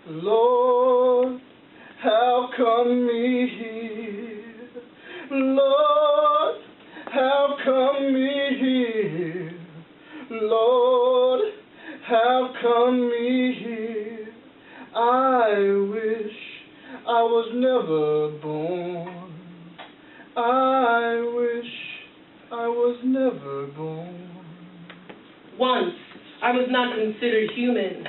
Lord, how come me here? Lord, how come me here? Lord, how come me here? I wish I was never born. I wish I was never born. Once, I was not considered human.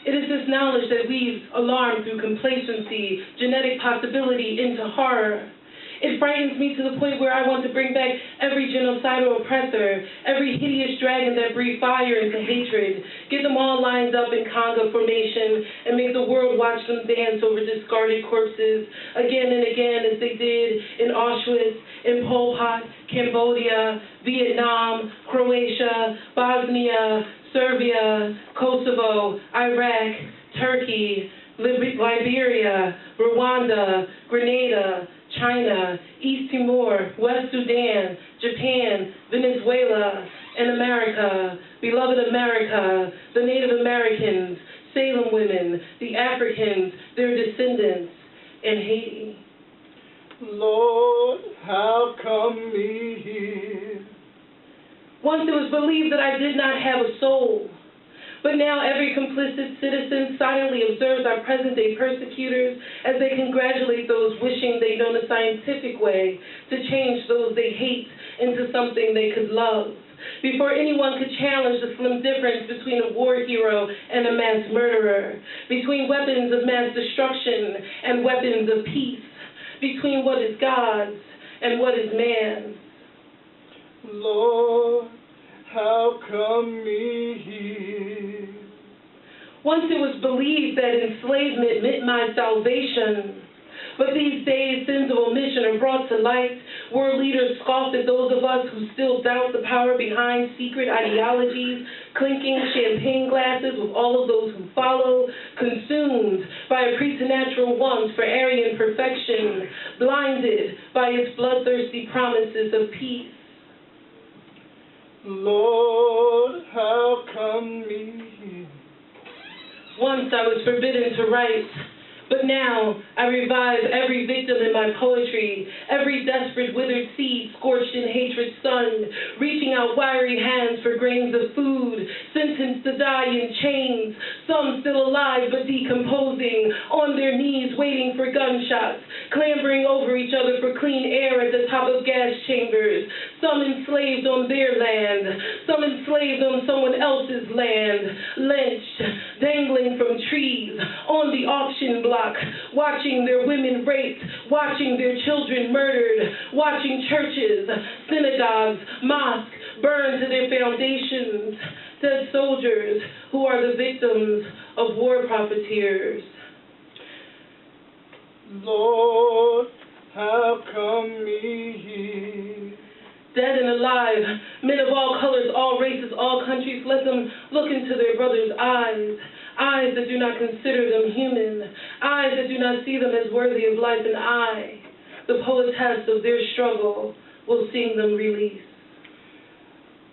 It is this knowledge that weaves alarm through complacency, genetic possibility into horror. It frightens me to the point where I want to bring back every genocidal oppressor, every hideous dragon that breathed fire into hatred, get them all lined up in conga formation, and make the world watch them dance over discarded corpses again and again as they did in Auschwitz, in Pol Pot, Cambodia, Vietnam, Croatia, Bosnia, Serbia, Kosovo, Iraq, Turkey, Liberia, Rwanda, Grenada, China, East Timor, West Sudan, Japan, Venezuela, and America, beloved America, the Native Americans, Salem women, the Africans, their descendants, and Haiti. Lord, how come me here? Once it was believed that I did not have a soul. But now every complicit citizen silently observes our present-day persecutors as they congratulate those wishing they'd known a scientific way to change those they hate into something they could love. Before anyone could challenge the slim difference between a war hero and a mass murderer, between weapons of mass destruction and weapons of peace, between what is God's and what is man's. Lord, how come me here? Once it was believed that enslavement meant my salvation. But these days, sins of omission are brought to light. World leaders scoff at those of us who still doubt the power behind secret ideologies, clinking champagne glasses with all of those who follow, consumed by a preternatural want for Aryan perfection, blinded by its bloodthirsty promises of peace. Lord, how come me here? Once I was forbidden to write, but now I revive every victim in my poetry, every desperate withered seed scorched in hatred's sun, reaching out wiry hands for grains of food, sentenced to die in chains, some still alive but decomposing, on their knees waiting for gunshots, clambering over each other for clean air at the top of gas chambers, some enslaved on their land, some enslaved on someone else's land, lynched, dangling from trees, on the auction block, watching their women raped, watching their children murdered, watching churches, synagogues, mosques burned to their foundations, dead soldiers who are the victims of war profiteers. Lord, how come me here? Dead and alive, men of all colors, all races, all countries, let them look into their brothers' eyes, eyes that do not consider them human, eyes that do not see them as worthy of life, and I, the poetess of their struggle, will sing them release.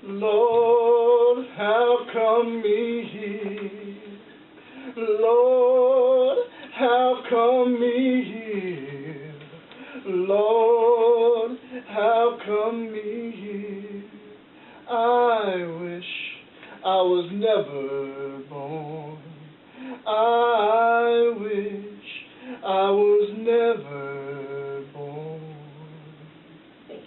Lord, how come me here? Lord, how come me here? Lord, how come me here? I wish I was never born. I wish I was never born. Thank you.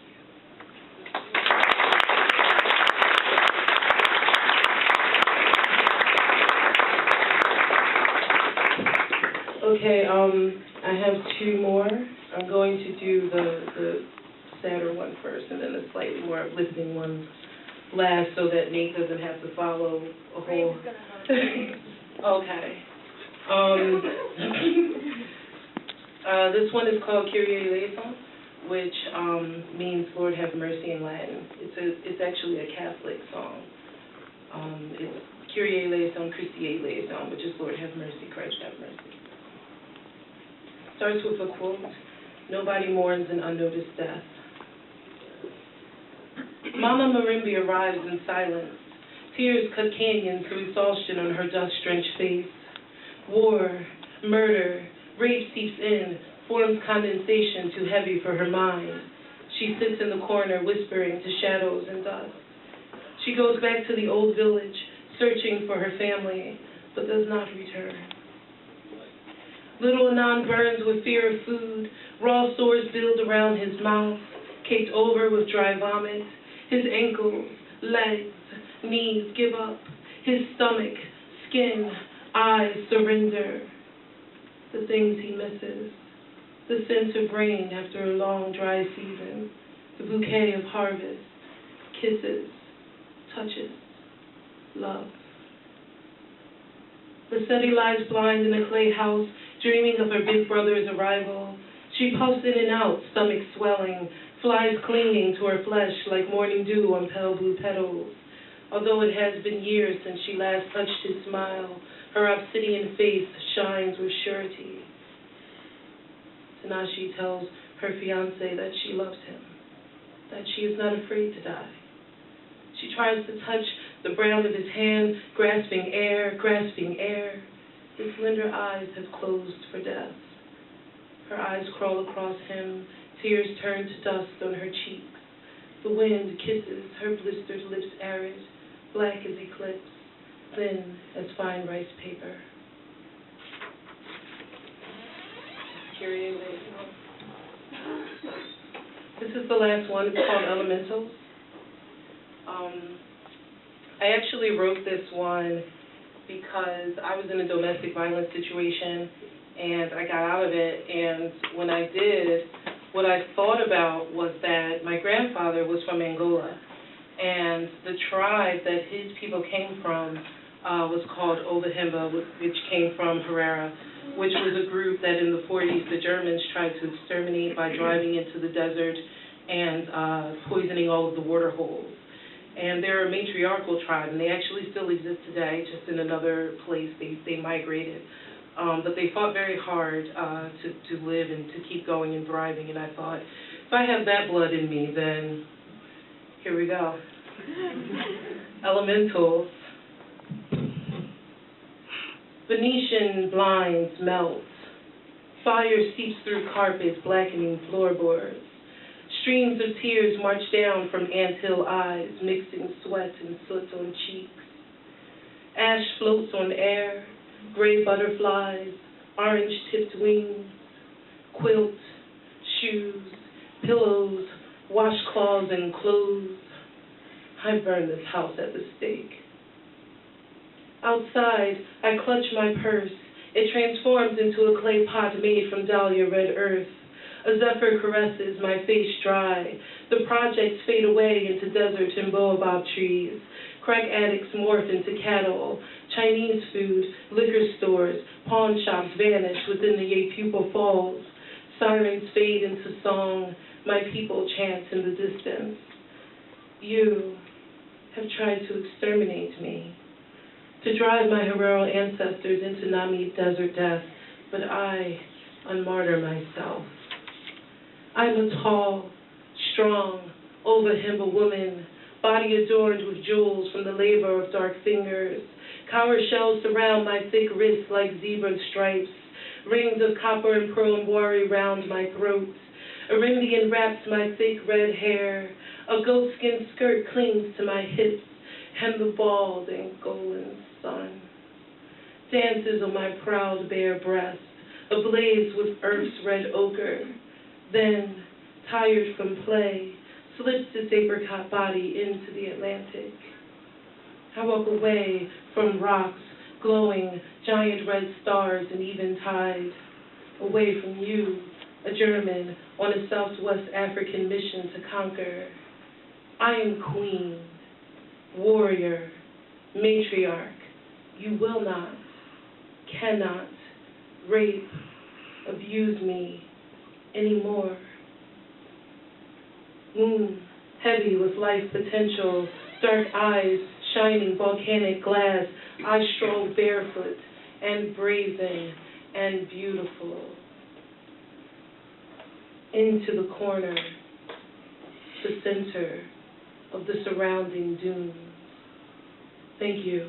Okay, I have two more. I'm going to do the sadder one first and then the slightly more uplifting one last so that Nate doesn't have to follow a whole... Okay. This one is called Kyrie eleison, which means Lord have mercy in Latin. It's actually a Catholic song. It's Kyrie eleison, Christi eleison, which is Lord have mercy, Christ have mercy. Starts with a quote, "Nobody mourns an unnoticed death." Mama Marimba arrives in silence. Tears cut canyons through exhaustion on her dust-drenched face. War, murder, rape seeps in, forms condensation too heavy for her mind. She sits in the corner, whispering to shadows and dust. She goes back to the old village, searching for her family, but does not return. Little Anan burns with fear of food, raw sores build around his mouth, caked over with dry vomit. His ankles, legs, knees give up. His stomach, skin, eyes surrender. The things he misses, the scent of rain after a long dry season, the bouquet of harvest, kisses, touches, love. Lissetti lies blind in a clay house, dreaming of her big brother's arrival. She puffs in and out, stomach swelling, flies clinging to her flesh like morning dew on pale blue petals. Although it has been years since she last touched his smile, her obsidian face shines with surety. Tanashi tells her fiancé that she loves him, that she is not afraid to die. She tries to touch the brown of his hand, grasping air, grasping air. His slender eyes have closed for death. Her eyes crawl across him, tears turn to dust on her cheeks. The wind kisses her blistered lips arid, black as eclipse, thin as fine rice paper. This is the last one. It's called Elementals. I actually wrote this one because I was in a domestic violence situation and I got out of it, and when I did, what I thought about was that my grandfather was from Angola, and the tribe that his people came from was called Ovahimba, which came from Herrera, which was a group that in the 40s the Germans tried to exterminate by driving into the desert and poisoning all of the water holes. And they're a matriarchal tribe, and they actually still exist today, just in another place. They migrated. But they fought very hard to live and to keep going and thriving, and I thought, if I have that blood in me, then here we go. Elementals. Venetian blinds melt. Fire seeps through carpets, blackening floorboards. Streams of tears march down from anthill eyes, mixing sweat and soot on cheeks. Ash floats on air, gray butterflies, orange-tipped wings, quilts, shoes, pillows, washcloths, and clothes. I burn this house at the stake. Outside, I clutch my purse. It transforms into a clay pot made from dahlia red earth. A zephyr caresses my face dry. The projects fade away into desert and baobab trees. Crack addicts morph into cattle. Chinese food, liquor stores, pawn shops vanish within the Yepupa Falls. Sirens fade into song. My people chant in the distance. You have tried to exterminate me, to drive my Herero ancestors into Nami desert death, but I unmartyr myself. I'm a tall, strong, Ovahimba woman, body adorned with jewels from the labor of dark fingers. Cowrie shells surround my thick wrists like zebra stripes. Rings of copper and pearl wari round my throat. A Indian wraps my thick red hair. A goatskin skirt clings to my hips, hem the bald Angolan sun. Dances on my proud bare breast, ablaze with earth's red ochre. Then, tired from play, slips its apricot body into the Atlantic. I walk away from rocks, glowing giant red stars and even tide. Away from you, a German on a Southwest African mission to conquer. I am queen, warrior, matriarch. You will not, cannot rape, abuse me anymore. Moon, heavy with life potential, dark eyes, shining volcanic glass. I stroll barefoot and brazen and beautiful into the corner, the center of the surrounding dunes. Thank you.